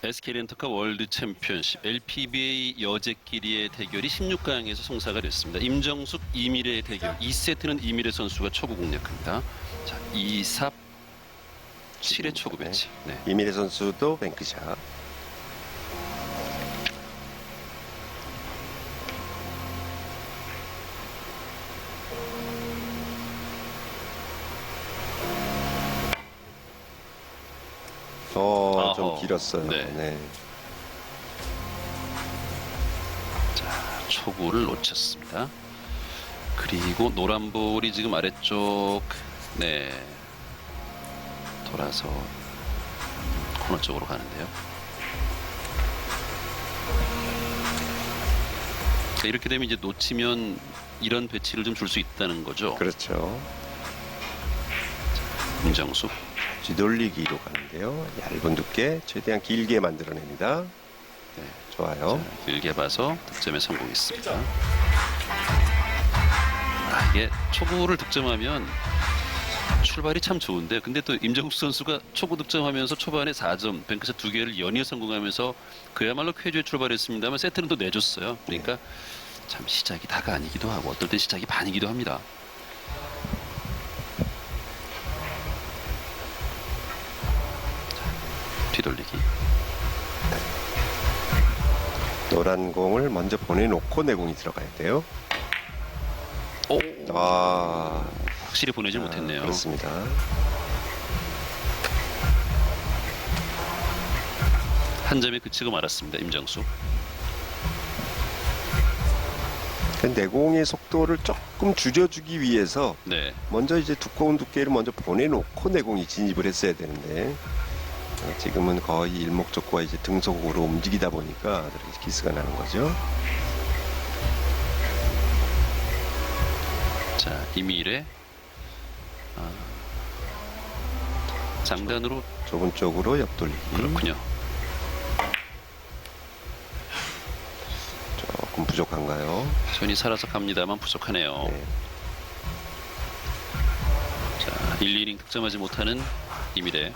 SK렌터카 월드 챔피언십 LPBA 여제끼리의 대결이 16강에서 성사가 됐습니다. 임정숙, 이미래의 대결. 2세트는 이미래 선수가 초구 공략합니다. 자, 2삽 7의 초구 배치. 네. 이미래 선수도 뱅크샷. 좀 길었어요. 네. 네. 자, 초구를 놓쳤습니다. 그리고 노란 볼이 지금 아래쪽, 네, 돌아서 코너 쪽으로 가는데요. 자, 이렇게 되면 이제 놓치면 이런 배치를 좀 줄 수 있다는 거죠. 그렇죠. 임정숙. 뒤돌리기로 가는데요. 얇은 두께 최대한 길게 만들어냅니다. 네. 좋아요. 자, 길게 봐서 득점에 성공했습니다. 이게 초구를 득점하면 출발이 참 좋은데, 근데 또 임정숙 선수가 초구 득점하면서 초반에 4점, 뱅크샷 2개를 연이어 성공하면서 그야말로 쾌주에 출발했습니다만 세트는 또 내줬어요. 그러니까 참 시작이 다가 아니기도 하고 어떨 때 시작이 반이기도 합니다. 뒤돌리기. 노란 공을 먼저 보내놓고 내공이 들어가야 돼요. 오, 확실히 보내질 못했네요. 그렇습니다. 한 점에 그치고 말았습니다. 임정숙. 그 내공의 속도를 조금 줄여주기 위해서 네. 먼저 이제 두꺼운 두께를 먼저 보내놓고 내공이 진입을 했어야 되는데, 지금은 거의 일목적구와 이제 등속으로 움직이다 보니까 그렇게 기스가 나는 거죠. 자, 이미래. 장단으로. 좁은 쪽으로 옆돌리기. 그렇군요. 조금 부족한가요? 손이 살아서 갑니다만 부족하네요. 네. 자, 1, 2이닝 득점하지 못하는 이미래.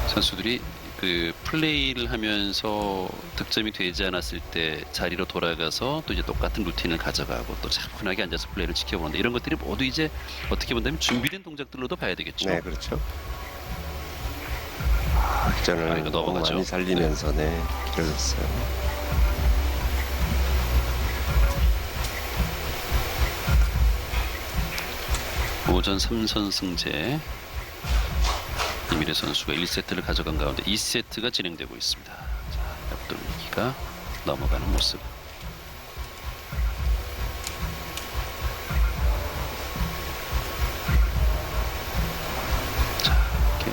선수들이 그 플레이를 하면서 득점이 되지 않았을 때 자리로 돌아가서 또 이제 똑같은 루틴을 가져가고 또 차분하게 앉아서 플레이를 지켜보는데, 이런 것들이 모두 이제 어떻게 본다면 준비된 동작들로도 봐야 되겠죠. 네, 그렇죠. 일전을 이거 너무 넘어가죠. 많이 살리면서 길어졌어요. 오전 3선 승제. 이미래 선수가 1세트를 가져간 가운데 2세트가 진행되고 있습니다. 자, 옆돌리기가 넘어가는 모습. 자, 이렇게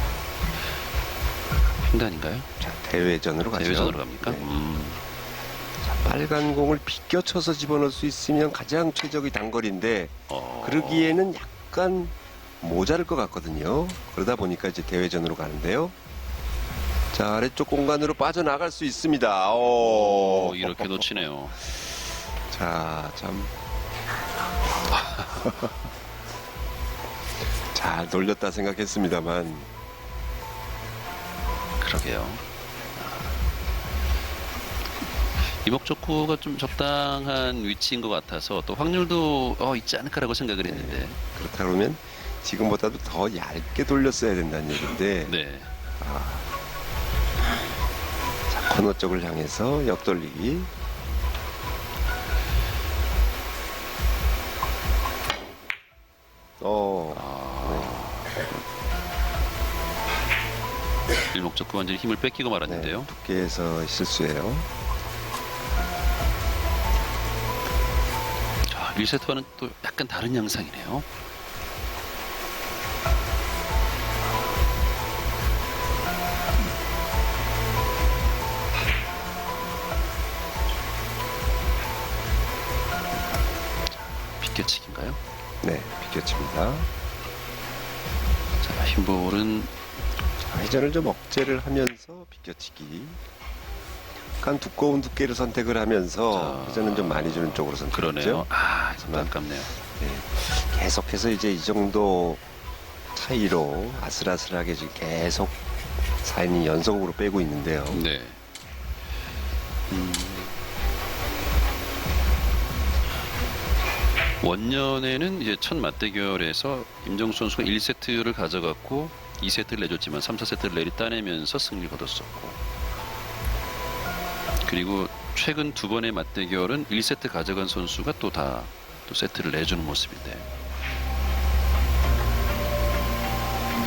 횡단인가요? 자, 대회전으로 가죠. 대회전으로 갑니까? 네. 빨간 공을 비껴쳐서 집어넣을 수 있으면 가장 최적의 단거리인데, 그러기에는 약간 모자랄 것 같거든요. 그러다 보니까 이제 대회전으로 가는데요. 자, 아래쪽 공간으로 빠져나갈 수 있습니다. 이렇게 놓치네요. 자, 참. 잘 돌렸다 생각했습니다만. 그러게요. 이목적구가 좀 적당한 위치인 것 같아서 또 확률도 있지 않을까라고 생각을 했는데. 그렇다 그러면 지금보다도 더 얇게 돌렸어야 된다는 얘기인데. 네. 자, 코너 쪽을 향해서 옆돌리기. 일목적구 완전히 힘을 뺏기고 말았는데요. 네, 두께에서 실수예요. 자, 1세트와는 또 약간 다른 양상이네요. 비껴치기인가요? 네, 비껴칩니다. 자, 흰볼은 회전을 좀 억제를 하면서 비껴치기. 약간 두꺼운 두께를 선택을 하면서 회전은 좀 많이 주는 쪽으로 그러네요. 선택했죠. 아, 좀 아깝네요. 계속해서 이제 이 정도 차이로 아슬아슬하게 지금 계속 4이닝 연속으로 빼고 있는데요. 네. 원년에는 이제 첫 맞대결에서 임정수 선수가 1세트를 가져갔고 2세트를 내줬지만 3, 4세트를 내리 따내면서 승리를 거뒀었고, 그리고 최근 두 번의 맞대결은 1세트 가져간 선수가 또 세트를 내주는 모습인데,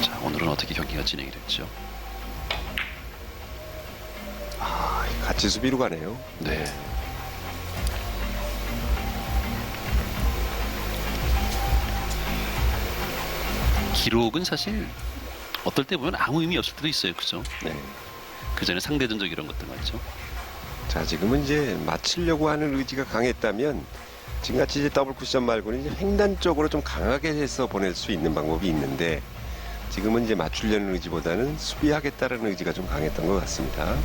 자, 오늘은 어떻게 경기가 진행이 됐죠? 같이 수비로 가네요. 네. 기록은 사실 어떨 때 보면 아무 의미 없을 때도 있어요. 그죠? 네. 그 전에 상대전적 이런 것들 말이죠. 자, 지금은 이제 맞추려고 하는 의지가 강했다면 지금같이 이제 더블 쿠션 말고는 이제 횡단 쪽으로 좀 강하게 해서 보낼 수 있는 방법이 있는데, 지금은 이제 맞추려는 의지보다는 수비하겠다는 의지가 좀 강했던 것 같습니다.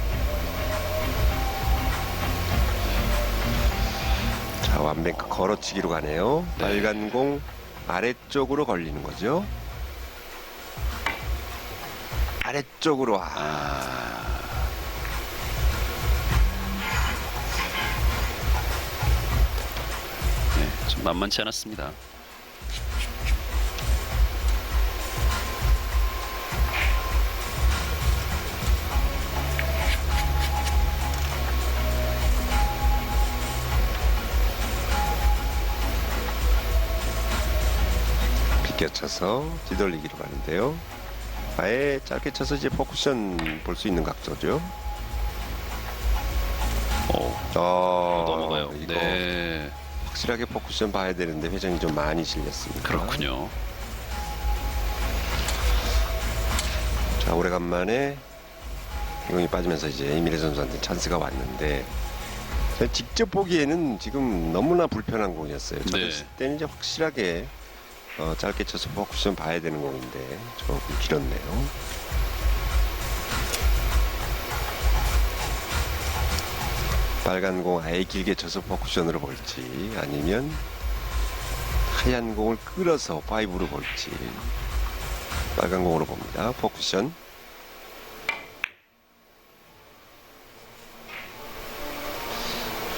자, 완뱅크 걸어치기로 가네요. 네. 빨간 공 아래쪽으로 걸리는 거죠. 아래쪽으로. 네, 좀 만만치 않았습니다. 비껴쳐서 뒤돌리기로 가는데요. 아예 짧게 쳐서 이제 포쿠션 볼 수 있는 각도죠. 넘어가요. 이거 네, 확실하게 포쿠션 봐야 되는데 회전이 좀 많이 실렸습니다. 그렇군요. 자, 오래간만에 행운이 빠지면서 이제 이미래 선수한테 찬스가 왔는데, 제가 직접 보기에는 지금 너무나 불편한 공이었어요. 쳤을 때는 이제 확실하게 짧게 쳐서 포쿠션 봐야 되는 공인데 조금 길었네요. 빨간 공 아예 길게 쳐서 포쿠션으로 볼지, 아니면 하얀 공을 끌어서 5로 볼지. 빨간 공으로 봅니다. 포쿠션.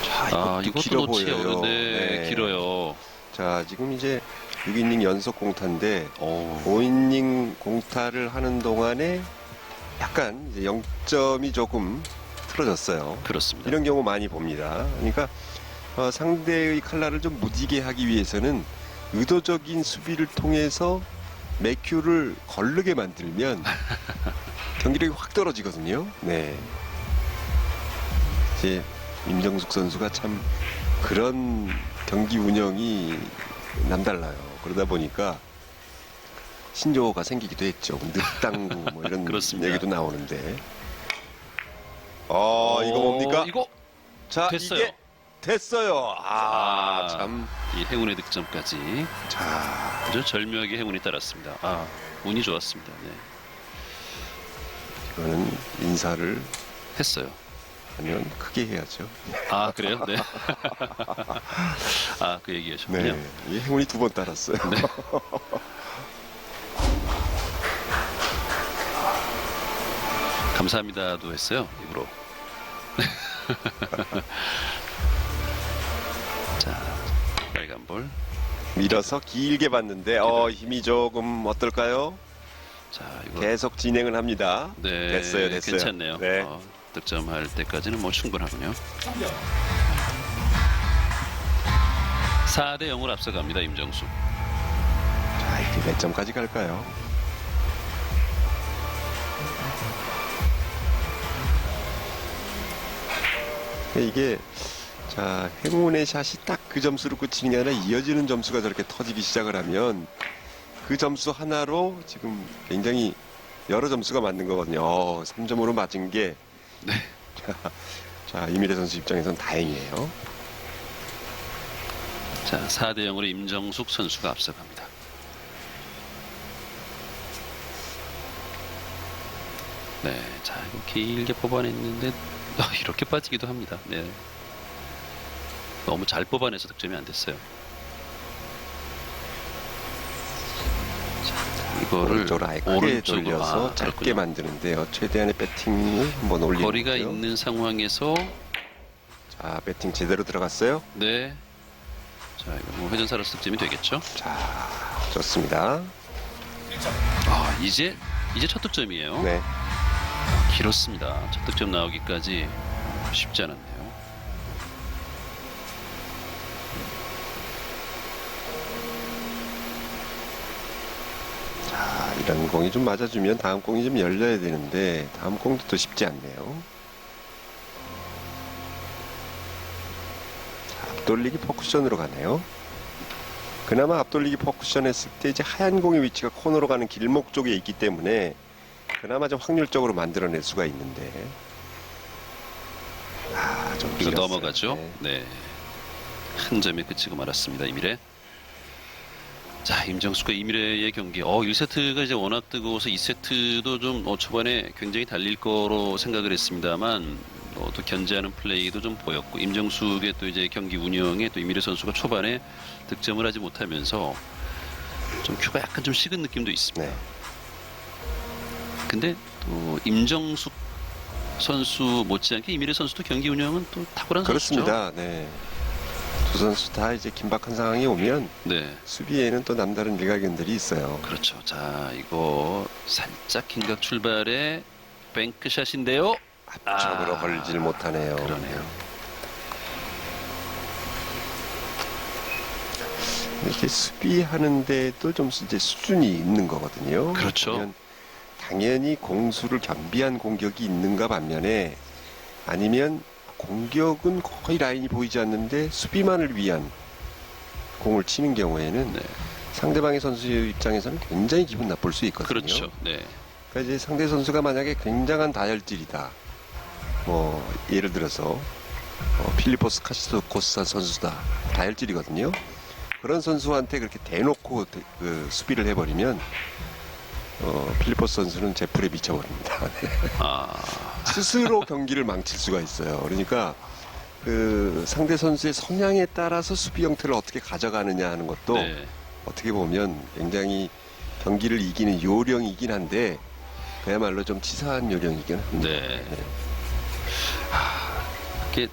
자, 이것도 길어 놓치기 보여요. 어려운데 네. 길어요. 자, 지금 이제 6이닝 연속 공타인데 오, 5이닝 공타를 하는 동안에 약간 이제 0점이 조금 틀어졌어요. 그렇습니다. 이런 경우 많이 봅니다. 그러니까 상대의 칼날을 좀 무디게 하기 위해서는 의도적인 수비를 통해서 매큐를 걸르게 만들면 경기력이 확 떨어지거든요. 네. 이제 임정숙 선수가 참 그런 경기 운영이 남달라요. 그러다 보니까 신조어가 생기기도 했죠. 늑당구 뭐 이런 그렇습니다. 얘기도 나오는데. 이거 뭡니까? 이거 자, 됐어요. 이게 됐어요. 참. 이 행운의 득점까지 자, 아주 절묘하게 행운이 따랐습니다. 운이 좋았습니다. 네. 이거는 인사를 했어요. 하면 크게 해야죠. 그래요? 네. 그 얘기하셨군요. 네, 이 행운이 두 번 따랐어요. 네. 감사합니다도 했어요. 입으로. 자, 빨간 볼. 밀어서 길게 봤는데 힘이 조금 어떨까요? 자, 이거 계속 진행을 합니다. 네, 됐어요. 괜찮네요. 네. 득점할 때까지는 뭐 충분하군요. 4대 0으로 앞서갑니다. 임정수. 자, 이게 몇 점까지 갈까요? 이게 자, 행운의 샷이 딱 그 점수로 끝이는 게 아니라 이어지는 점수가 저렇게 터지기 시작을 하면 그 점수 하나로 지금 굉장히 여러 점수가 맞는 거거든요. 3점으로 맞은 게 네. 자, 이미래 선수 입장에선 다행이에요. 자, 4대 0으로 임정숙 선수가 앞서갑니다. 네, 자, 이거 길게 뽑아냈는데 이렇게 빠지기도 합니다. 네. 너무 잘 뽑아내서 득점이 안 됐어요. 자, 이거를 오른쪽으로 아예 크게 오른쪽으로, 돌려서 짧게 그렇군요. 만드는데요. 최대한의 배팅을 한번 올리는 거리가 거고요. 있는 상황에서 자, 배팅 제대로 들어갔어요. 네. 자, 이거 뭐 회전 살아서 득점이 되겠죠? 자, 좋습니다. 이제 첫 득점이에요. 네. 길었습니다. 첫 득점 나오기까지 쉽지 않았네요. 자, 이런 공이 좀 맞아주면 다음 공이 좀 열려야 되는데 다음 공도 또 쉽지 않네요. 자, 앞돌리기 퍼쿠션으로 가네요. 그나마 앞돌리기 퍼쿠션 했을 때 이제 하얀 공의 위치가 코너로 가는 길목 쪽에 있기 때문에 그나마 좀 확률적으로 만들어낼 수가 있는데 좀 이거 길었어요. 넘어가죠? 네. 네. 한 점에 그치고 말았습니다. 이미래. 자, 임정수과 이미래의 경기. 1세트가 이제 워낙 뜨거워서 2세트도 좀 초반에 굉장히 달릴 거로 생각을 했습니다만 또 견제하는 플레이도 좀 보였고 임정수의 또 이제 경기 운영에 또 이미래 선수가 초반에 득점을 하지 못하면서 좀 큐가 약간 좀 식은 느낌도 있습니다. 네. 근데 또 임정숙 선수 못지않게 이미래 선수도 경기 운영은 또 탁월한 선수죠. 그렇습니다. 네. 두 선수 다 이제 긴박한 상황이 오면 네, 수비에는 또 남다른 일가견들이 있어요. 그렇죠. 자, 이거 살짝 긴각 출발의 뱅크샷인데요. 앞쪽으로 걸질 못하네요. 그러네요. 이렇게 수비하는데도 좀 이제 수준이 있는 거거든요. 그렇죠. 보면 당연히 공수를 겸비한 공격이 있는가 반면에 아니면 공격은 거의 라인이 보이지 않는데 수비만을 위한 공을 치는 경우에는 네, 상대방의 선수 입장에서는 굉장히 기분 나쁠 수 있거든요. 그렇죠. 네, 그러니까 이제 상대 선수가 만약에 굉장한 다혈질이다. 뭐 예를 들어서 필리포스 카시토코스 선수다. 다혈질이거든요. 그런 선수한테 그렇게 대놓고 그 수비를 해버리면 필리포스 선수는 제풀에 미쳐버립니다. 네. 스스로 경기를 망칠 수가 있어요. 그러니까 그 상대 선수의 성향에 따라서 수비 형태를 어떻게 가져가느냐 하는 것도 네. 어떻게 보면 굉장히 경기를 이기는 요령이긴 한데 그야말로 좀 치사한 요령이긴 합니다. 네. 이렇게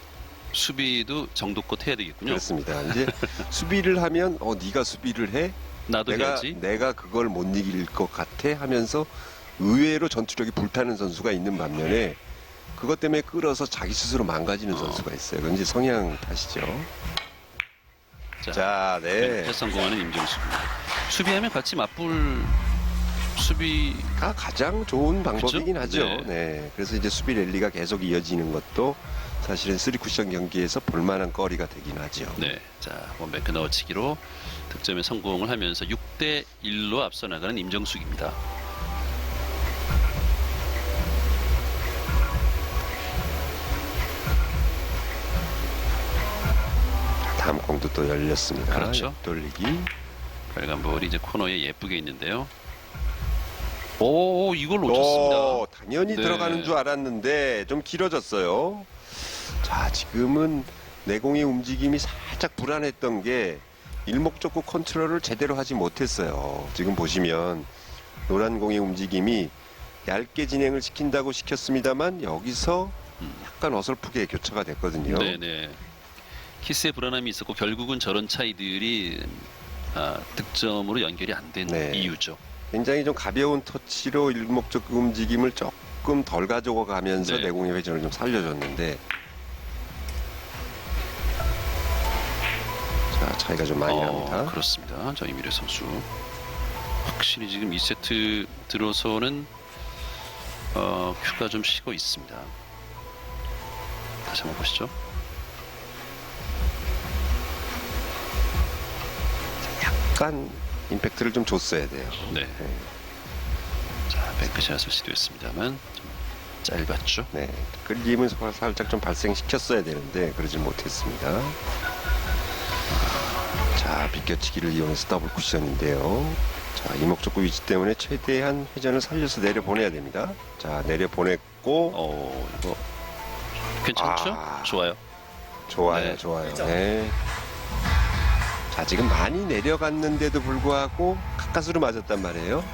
수비도 정도껏 해야 되겠군요. 그렇습니다. 이제 수비를 하면 네가 수비를 해? 나도 해야지. 내가 그걸 못 이길 것 같아 하면서 의외로 전투력이 불타는 선수가 있는 반면에 그것 때문에 끌어서 자기 스스로 망가지는 선수가 있어요. 그건 이제 성향 탓이죠. 자, 네. 패스 성공하는 임정수입니다. 수비하면 같이 맞불 수비 가 가장 좋은 방법이긴 그렇죠? 하죠. 네. 그래서 이제 수비 랠리가 계속 이어지는 것도 사실은 3쿠션 경기에서 볼만한 거리가 되긴 하죠. 네, 자, 원뱅크 넣어치기로 득점에 성공을 하면서 6대 1로 앞서 나가는 임정숙입니다. 다음 공도 또 열렸습니다. 그렇죠. 돌리기. 빨간 볼이 이제 코너에 예쁘게 있는데요. 오, 이걸 놓쳤습니다. 당연히 네. 들어가는 줄 알았는데 좀 길어졌어요. 자, 지금은 내공의 움직임이 살짝 불안했던 게 일목적구 컨트롤을 제대로 하지 못했어요. 지금 보시면 노란 공의 움직임이 얇게 진행을 시킨다고 시켰습니다만 여기서 약간 어설프게 교차가 됐거든요. 네네. 키스의 불안함이 있었고 결국은 저런 차이들이 득점으로 연결이 안 된 네. 이유죠. 굉장히 좀 가벼운 터치로 일목적구 움직임을 조금 덜 가지고 가면서 네. 내공의 회전을 좀 살려줬는데 자, 차이가 좀 많이 납니다. 그렇습니다. 저 이미래 선수 확실히 지금 2세트 들어서는 큐가 좀 식어 있습니다. 다시 한번 보시죠. 약간 임팩트를 좀 줬어야 돼요. 네. 자, 뱅크샷을 시도했습니다만 좀 짧았죠. 네, 끌림을 살짝 좀 발생시켰어야 되는데 그러지 못했습니다. 자, 비껴치기를 이용해서 더블 쿠션인데요. 자, 이목적구 위치 때문에 최대한 회전을 살려서 내려보내야 됩니다. 자, 내려보냈고 이거 괜찮죠? 아. 좋아요. 좋아요, 네. 좋아요. 네. 자, 지금 많이 내려갔는데도 불구하고 가까스로 맞았단 말이에요.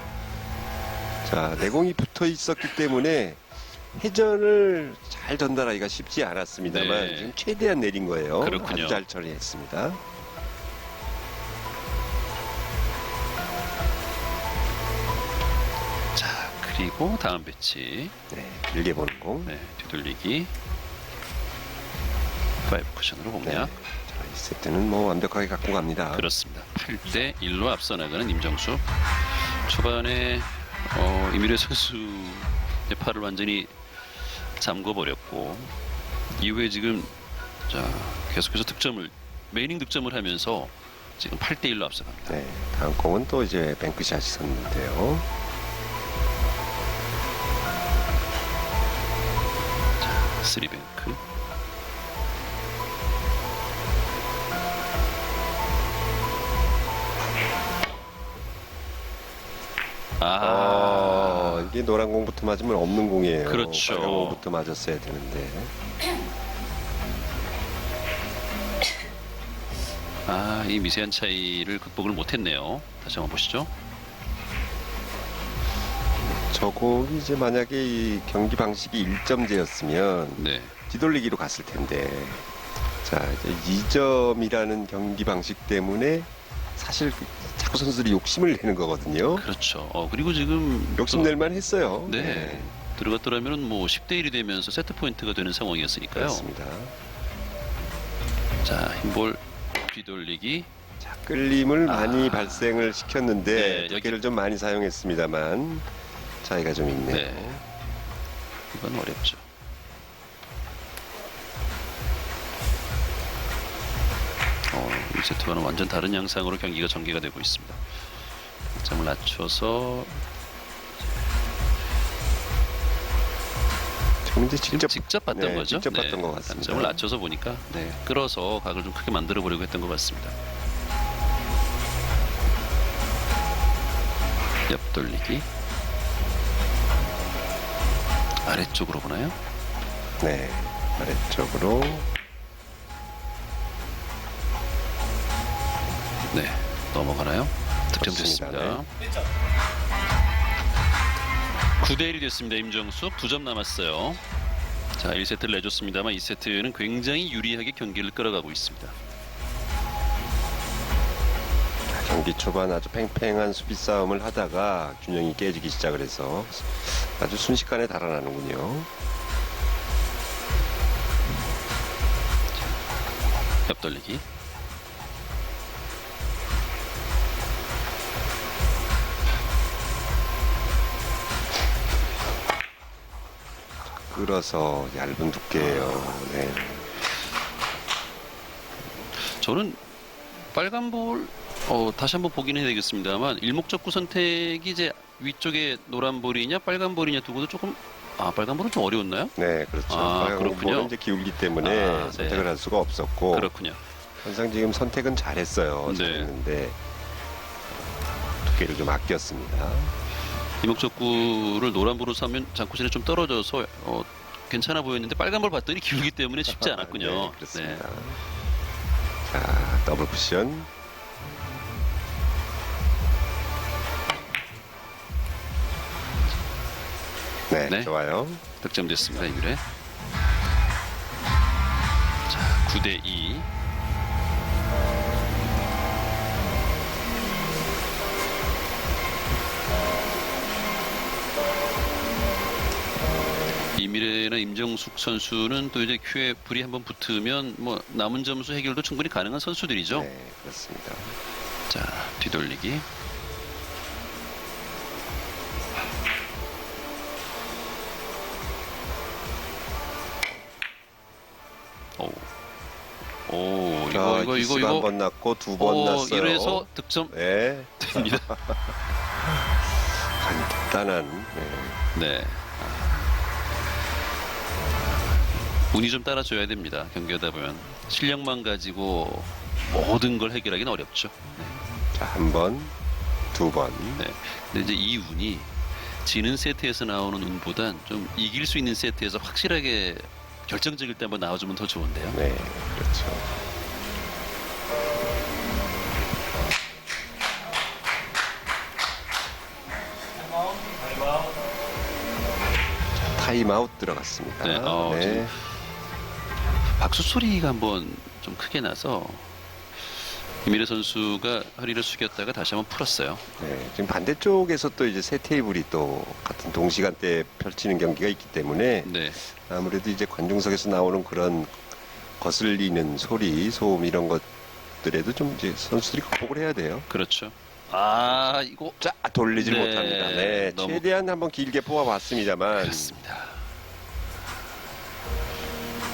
자, 내공이 붙어 있었기 때문에 회전을 잘 전달하기가 쉽지 않았습니다만 네. 지금 최대한 내린 거예요. 그렇군요. 아주 잘 처리했습니다. 자, 그리고 다음 배치. 네, 길게 보는 공. 네, 뒤돌리기. 5 쿠션으로 네. 공략. 자, 이 세트는 뭐 완벽하게 갖고 갑니다. 그렇습니다. 8대 1로 앞서 나가는 임정수. 초반에 이미래 선수의 팔을 완전히 잠궈버렸고 이후에 지금 자 계속해서 메이닝 득점을 하면서 지금 8대 1로 앞서갑니다. 네, 다음 공은 또 이제 뱅크샷이 섰는데요. 자, 3뱅크. 이게 노란 공부터 맞으면 없는 공이에요. 그렇죠. 빨간 공부터 맞았어야 되는데. 이 미세한 차이를 극복을 못했네요. 다시 한번 보시죠. 저 공이 이제 만약에 이 경기 방식이 1점제였으면 네, 뒤돌리기로 갔을 텐데. 자, 이제 2점이라는 경기 방식 때문에 사실 자꾸 선수들이 욕심을 내는 거거든요. 그렇죠. 그리고 지금 욕심낼만 했어요. 네, 들어갔더라면 뭐 10대 1이 되면서 세트 포인트가 되는 상황이었으니까요. 그렇습니다. 자, 흰볼 뒤돌리기. 자, 끌림을 많이 발생을 시켰는데 네, 여기- 두께를 좀 많이 사용했습니다만 차이가 좀 있네요. 네. 이건 어렵죠. 이 세트와는 완전 다른 양상으로 경기가 전개가 되고 있습니다. 점을 낮춰서 지금 이제 직접 직접 봤던 네, 거죠. 직접 봤던 것 같습니다. 점을 낮춰서 보니까 끌어서 각을 좀 크게 만들어 보려고 했던 것 같습니다. 옆돌리기. 아래쪽으로 보나요? 네, 아래쪽으로 네, 넘어가나요? 그렇습니다. 득점됐습니다. 9대 1이 됐습니다. 임정수 2점 남았어요. 자, 1세트를 내줬습니다만 2세트는 굉장히 유리하게 경기를 끌어가고 있습니다. 경기 초반 아주 팽팽한 수비 싸움을 하다가 균형이 깨지기 시작을 해서 아주 순식간에 달아나는군요. 옆돌리기. 끌어서 얇은 두께예요. 네. 저는 빨간 볼 다시 한번 보긴 해야 되겠습니다만 일목적구 선택이 이제 위쪽에 노란 볼이냐 빨간 볼이냐 두고도 조금 빨간 볼은 좀 어려웠나요? 네, 그렇죠. 그렇군요. 볼은 이제 기울기 때문에 선택을 네. 할 수가 없었고 그렇군요. 항상 지금 선택은 잘했어요. 네. 잘했는데 두께를 좀 아꼈습니다. 이목적구를 노란 볼로 사면 장코신에 좀 떨어져서 괜찮아 보였는데 빨간 볼 봤더니 기울기 때문에 쉽지 않았군요. 네, 그렇습니다. 자, 더블 쿠션. 네, 네. 좋아요. 득점됐습니다. 이율에. 자, 9대 2. 이미래나 임정숙 선수는 또 이제 큐에 불이 한번 붙으면 뭐 남은 점수 해결도 충분히 가능한 선수들이죠. 네, 그렇습니다. 자, 뒤돌리기. 오, 이거. 한번 났고 두 번 났어요. 이래서 득점 네, 됩니다. 간단한. 네. 네. 운이 좀 따라줘야 됩니다. 경기하다 보면 실력만 가지고 모든 걸 해결하기는 어렵죠. 자, 한 번, 두 번. 네. 근데 이제 이 운이 지는 세트에서 나오는 운보단 좀 이길 수 있는 세트에서 확실하게 결정적일 때 한번 나와주면 더 좋은데요. 네, 그렇죠. 자, 타임아웃 들어갔습니다. 네, 지금 박수 소리가 한번 좀 크게 나서 이미래 선수가 허리를 숙였다가 다시 한번 풀었어요. 네, 지금 반대쪽에서 또 이제 세 테이블이 또 같은 동시간대에 펼치는 경기가 있기 때문에 네, 아무래도 이제 관중석에서 나오는 그런 거슬리는 소리, 소음 이런 것들에도 좀 이제 선수들이 극복을 해야 돼요. 그렇죠. 이거 자, 돌리질 네, 못합니다. 네, 너무- 최대한 한번 길게 뽑아봤습니다만 그렇습니다.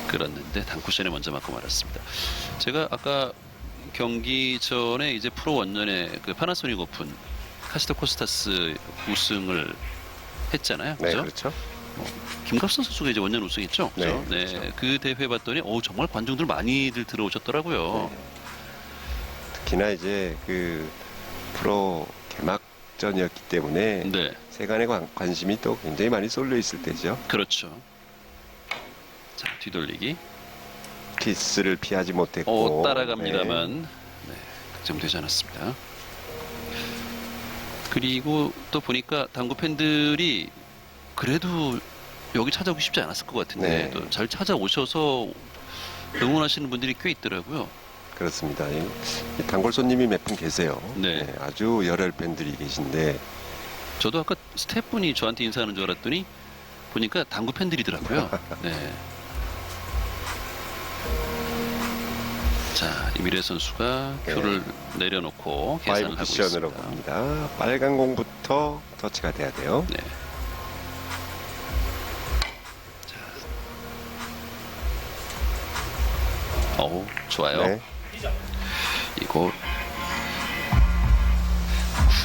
그랬는데 단쿠션에 먼저 맞고 말았습니다. 제가 아까 경기 전에 이제 프로 원년에 그 파나소닉 오픈 카시토 코스타스 우승을 했잖아요. 네, 그죠? 그렇죠. 김갑선 선수가 이제 원년 우승했죠. 그죠? 네, 네, 그렇죠. 그 대회 봤더니 정말 관중들 많이들 들어오셨더라고요. 네. 특히나 이제 그 프로 개막전이었기 때문에 네, 세간의 관심이 또 굉장히 많이 쏠려 있을 때죠. 그렇죠. 자, 뒤돌리기. 키스를 피하지 못했고 따라갑니다만 네, 득점되지 않았습니다. 그리고 또 보니까 당구 팬들이 그래도 여기 찾아오기 쉽지 않았을 것 같은데 네. 또 잘 찾아오셔서 응원하시는 분들이 꽤 있더라고요. 그렇습니다. 이 단골 손님이 몇 분 계세요. 네. 아주 열혈 팬들이 계신데 저도 아까 스태프분이 저한테 인사하는 줄 알았더니 보니까 당구 팬들이더라고요. 네. 자, 이미래 선수가 네. 큐를 내려놓고 파이브 계산을 하고 쿠션으로 있습니다. 갑니다. 빨간 공부터 터치가 돼야 돼요. 네. 좋아요. 네. 이거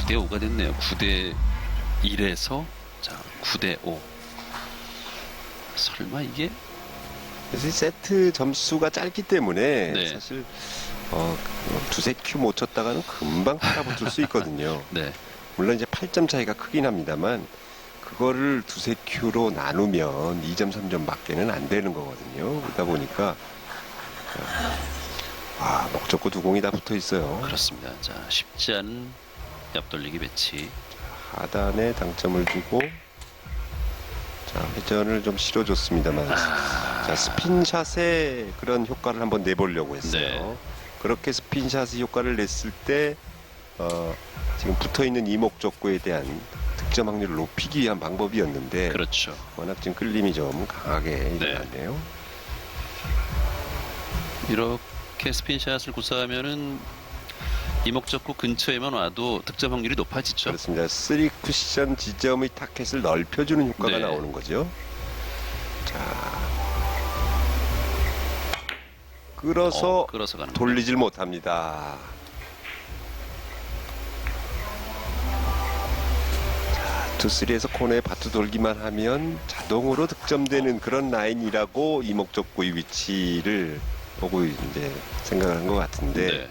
9대 5가 됐네요. 9대 1에서 자 9대 5. 설마 이게 그래서 이 세트 점수가 짧기 때문에 네. 사실 두세 큐 못 쳤다가는 금방 따라붙을 수 있거든요. 네, 물론 이제 8점 차이가 크긴 합니다만 그거를 두세 큐로 나누면 2점, 3점 밖에는 안 되는 거거든요. 그러다 보니까 먹적고 두 공이 다 붙어 있어요. 그렇습니다. 자, 쉽지 않은 옆돌리기 배치. 하단에 당점을 주고 자, 회전을 좀 실어줬습니다만 자, 스핀샷의 그런 효과를 한번 내보려고 했어요. 네. 그렇게 스핀샷의 효과를 냈을 때 지금 붙어있는 이목적구에 대한 득점 확률을 높이기 위한 방법이었는데 그렇죠. 워낙 지금 끌림이 좀 강하게 일어났네요. 이렇게 스핀샷을 구사하면은 이목적구 근처에만 와도 득점 확률이 높아지죠. 그렇습니다. 3 쿠션 지점의 타켓을 넓혀주는 효과가 네. 나오는 거죠. 자, 끌어서 끌어서 가는 돌리질 못합니다. 자, 2-3에서 코너에 바트 돌기만 하면 자동으로 득점되는 그런 라인이라고 이목적구의 위치를 보고 이제 생각한 것 같은데 네,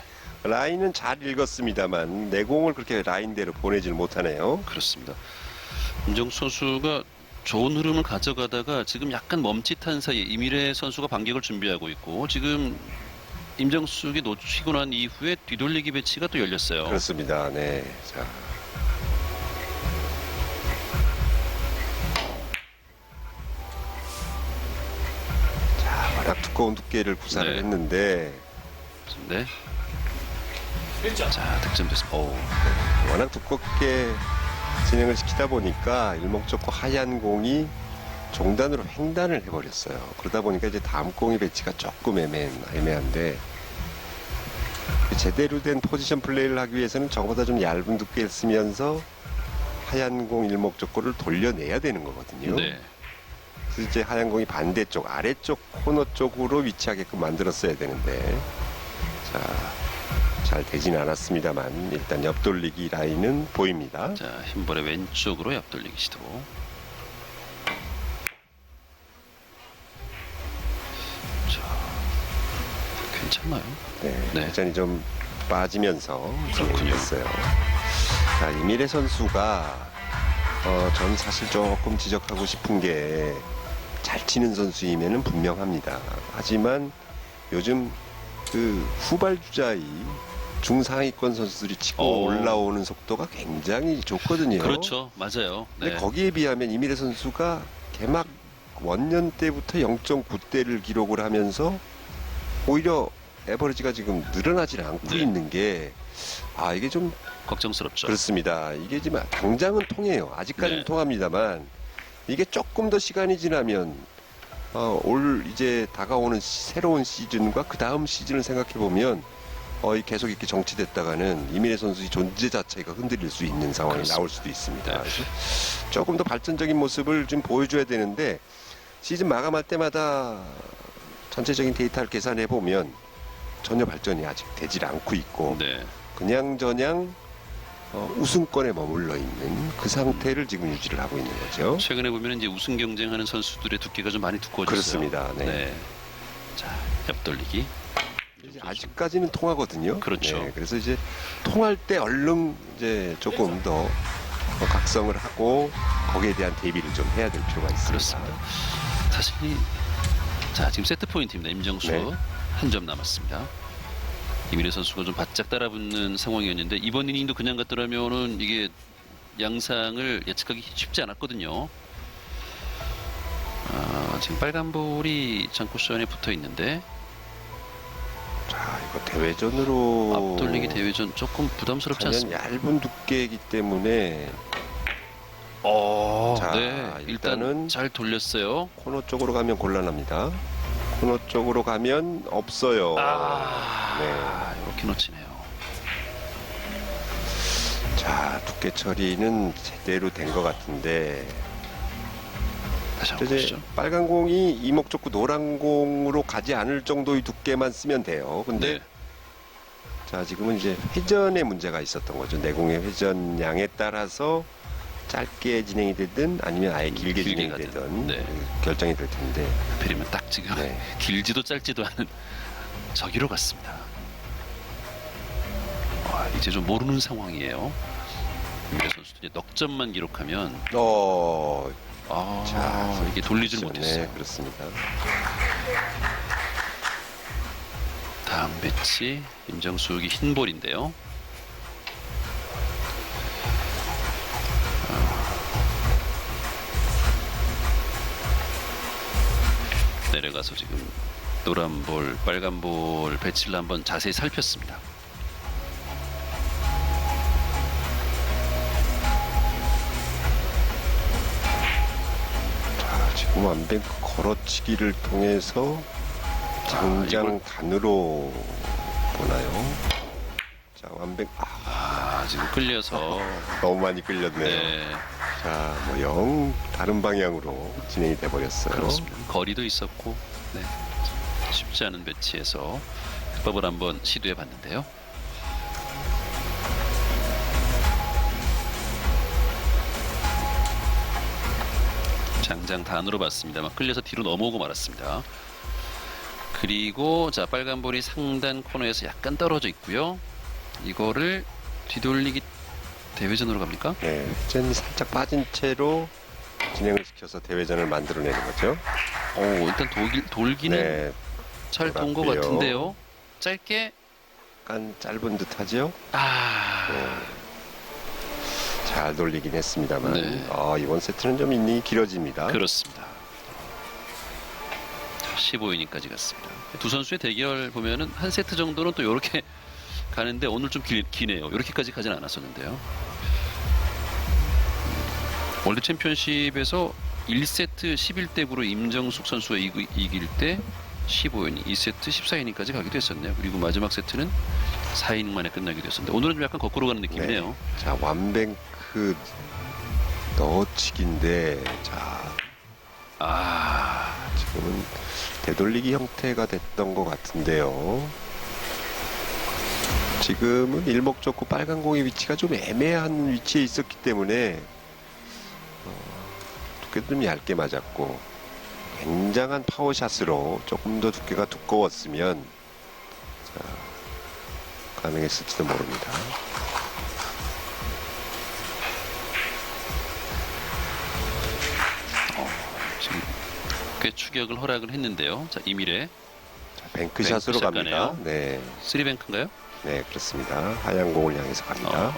라인은 잘 읽었습니다만 내공을 그렇게 라인대로 보내질 못하네요. 그렇습니다. 임정수 선수가 좋은 흐름을 가져가다가 지금 약간 멈칫한 사이에 이미래 선수가 반격을 준비하고 있고 지금 임정수가 놓치고 난 이후에 뒤돌리기 배치가 또 열렸어요. 그렇습니다. 네. 자. 워낙 두꺼운 두께를 구사를 네. 했는데 네. 자, 득점됐습니다. 워낙 두껍게 진행을 시키다 보니까 일목적고 하얀 공이 종단으로 횡단을 해버렸어요. 그러다 보니까 이제 다음 공의 배치가 조금 애매한데 제대로 된 포지션 플레이를 하기 위해서는 저보다 좀 얇은 두께를 쓰면서 하얀 공 일목적고를 돌려내야 되는 거거든요. 네. 그래서 이제 하얀 공이 반대쪽 아래쪽 코너 쪽으로 위치하게끔 만들었어야 되는데 자, 잘 되진 않았습니다만 일단 옆돌리기 라인은 보입니다. 자, 흰볼의 왼쪽으로 옆돌리기 시도. 자, 괜찮나요? 네, 네. 회전이 좀 빠지면서 그렇군요. 진행됐어요. 자, 이미래 선수가 전 사실 조금 지적하고 싶은 게 잘 치는 선수이면은 분명합니다. 하지만 요즘 그 후발주자의 중상위권 선수들이 치고 올라오는 속도가 굉장히 좋거든요. 그렇죠. 맞아요. 근데 네. 거기에 비하면 이미래 선수가 개막 원년 때부터 0.9대를 기록을 하면서 오히려 에버리지가 지금 늘어나질 않고 네. 있는 게 이게 좀 걱정스럽죠. 그렇습니다. 이게 지금 당장은 통해요. 아직까지는 네. 통합니다만 이게 조금 더 시간이 지나면 올 이제 다가오는 새로운 시즌과 그 다음 시즌을 생각해 보면 계속 이렇게 정치됐다가는 이민혜 선수의 존재 자체가 흔들릴 수 있는 상황이 그렇습니다. 나올 수도 있습니다. 네. 그래서 조금 더 발전적인 모습을 좀 보여줘야 되는데 시즌 마감할 때마다 전체적인 데이터를 계산해 보면 전혀 발전이 아직 되질 않고 있고 네. 그냥저냥 우승권에 머물러 있는 그 상태를 지금 유지를 하고 있는 거죠. 최근에 보면 이제 우승 경쟁하는 선수들의 두께가 좀 많이 두꺼워졌어요. 그렇습니다. 네. 자, 옆돌리기. 이제 아직까지는 통하거든요. 그렇죠. 네, 그래서 이제 통할 때 얼른 이제 조금 더 각성을 하고 거기에 대한 대비를 좀 해야 될 필요가 있습니다. 그렇습니다. 사실 자, 지금 세트 포인트입니다. 임정수 네. 한 점 남았습니다. 이민혜 선수가 좀 바짝 따라붙는 상황이었는데 이번 이닝도 그냥 갔더라면은 이게 양상을 예측하기 쉽지 않았거든요. 지금 빨간 볼이 장쿠션에 붙어 있는데 자, 이거 대회전으로 앞돌리기 대회전 조금 부담스럽지 가면 않습니까? 얇은 두께이기 때문에 자, 네, 일단 일단은 잘 돌렸어요. 코너 쪽으로 가면 곤란합니다. 코너 쪽으로 가면 없어요. 네. 이렇게 놓치네요. 자, 두께 처리는 제대로 된 것 같은데 다시 한번 이제 보시죠. 빨간 공이 이목 좁고 노란 공으로 가지 않을 정도의 두께만 쓰면 돼요. 근데 네. 자, 지금은 이제 회전에 문제가 있었던 거죠. 내공의 회전량에 따라서 짧게 진행이 되든 아니면 아예 길게 진행이 가든. 되든 네. 결정이 될 텐데. 하필이면 딱 지금 네. 길지도 짧지도 않은 저기로 갔습니다. 이제 좀 모르는 상황이에요. 이민혜 선수 이제 넉 점만 기록하면 자, 이게 돌리질 그렇죠. 못했어요. 네, 그렇습니다. 다음 배치 임정수기 흰볼인데요. 내려가서 지금 노란 볼, 빨간 볼 배치를 한번 자세히 살폈습니다. 자, 지금 완뱅크 걸어치기를 통해서 장장 이걸- 단으로 보나요? 자, 완뱅 지금 끌려서 너무 많이 끌렸네요. 네, 자, 뭐 영 다른 방향으로 진행이 돼 버렸어요. 그렇습니다. 거리도 있었고 네, 쉽지 않은 배치에서 해법을 한번 시도해 봤는데요. 장장 단으로 봤습니다만 끌려서 뒤로 넘어오고 말았습니다. 그리고 자, 빨간 볼이 상단 코너에서 약간 떨어져 있고요. 이거를 뒤돌리기 대회전으로 갑니까? 네, 회전이 살짝 빠진 채로 진행을 시켜서 대회전을 만들어내는 거죠. 일단 돌기는 네, 잘 돈 것 돌았고요. 같은데요. 짧게 약간 짧은 듯하죠. 네. 잘 돌리긴 했습니다만 네. 이번 세트는 좀 이닝이 길어집니다. 그렇습니다. 15이닝까지 갔습니다. 두 선수의 대결 보면은 한 세트 정도는 또 이렇게 가는데 오늘 좀 기네요. 이렇게까지 가진 않았었는데요. 월드 챔피언십에서 1세트 11대 9로 임정숙 선수가 이길 때 15이닝, 2세트 14이닝까지 가기도 했었네요. 그리고 마지막 세트는 4이닝 만에 끝나기도 했었는데 오늘은 좀 약간 거꾸로 가는 느낌이네요. 자, 완뱅크 넣어치기인데 지금은 되돌리기 형태가 됐던 것 같은데요. 지금은 일목적고 빨간 공의 위치가 좀 애매한 위치에 있었기 때문에 두께도 좀 얇게 맞았고 굉장한 파워샷으로 조금 더 두께가 두꺼웠으면 가능했을지도 모릅니다. 지금 꽤 추격을 허락을 했는데요. 자, 이미래 뱅크샷으로 뱅크샷 갑니다. 가네요. 네, 3뱅크인가요? 네 그렇습니다. 하얀 공을 향해서 갑니다.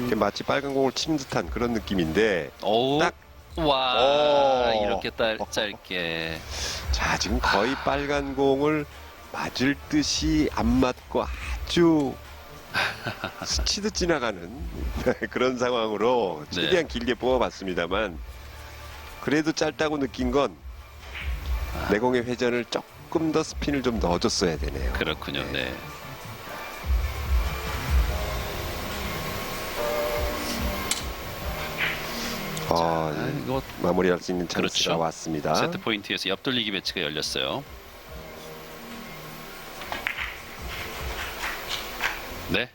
이게 마치 빨간 공을 치는 듯한 그런 느낌인데 오, 딱. 와, 오. 이렇게 짧게. 자 지금 거의 빨간 공을 맞을 듯이 안 맞고 아주 스치듯 지나가는 그런 상황으로 네. 최대한 길게 뽑아봤습니다만 그래도 짧다고 느낀 건 내공의 회전을 조금 더 스핀을 좀 넣어줬어야 되네요. 그렇군요. 네. 이거 마무리할 수 있는 찬스가 그렇죠. 왔습니다. 세트 포인트에서 옆돌리기 배치가 열렸어요. 네.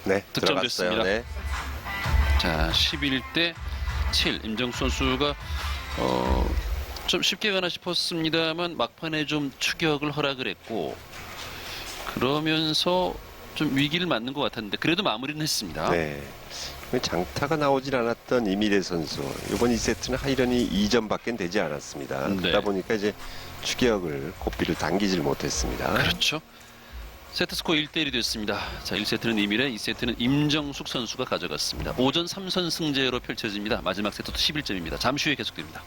네, 득점됐습니다. 들어갔어요. 네. 자, 11대 7. 임정수 선수가 좀 쉽게 가나 싶었습니다만 막판에 좀 추격을 허락을 했고 그러면서 좀 위기를 맞는 것 같았는데 그래도 마무리는 했습니다. 네. 장타가 나오질 않았던 이미래 선수 이번 2세트는 하이런이 2점밖에 되지 않았습니다. 네. 그러다 보니까 이제 추격을 고삐를 당기질 못했습니다. 그렇죠. 세트 스코어 1대1이 됐습니다. 자, 1세트는 이미래, 2세트는 임정숙 선수가 가져갔습니다. 오전 3선 승제로 펼쳐집니다. 마지막 세트도 11점입니다. 잠시 후에 계속됩니다.